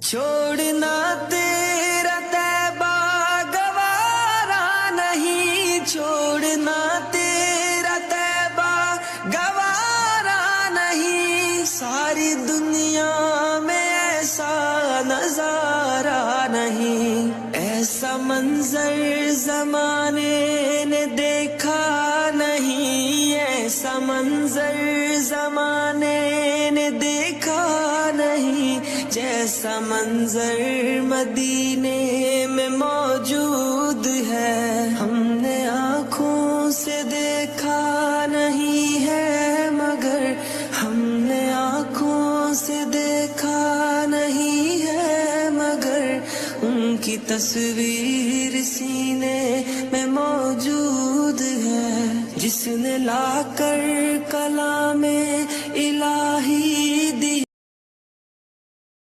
چھوڑنا تیرا طیبہ گوارا نہیں، چھوڑنا تیرا طیبہ گوارا نہیں، ساری دنیا میں ایسا نظارہ نہیں، ایسا منظر زمانے نے دیکھا نہیں، ایسا منظر زمانے نے دیکھا نہیں، جیسا منظر مدینے میں موجود ہے، ہم نے آنکھوں سے دیکھا نہیں ہے، مگر ہم نے آنکھوں سے دیکھا نہیں ہے، مگر ان کی تصویر سینے میں موجود ہے، جس نے لا کر کلام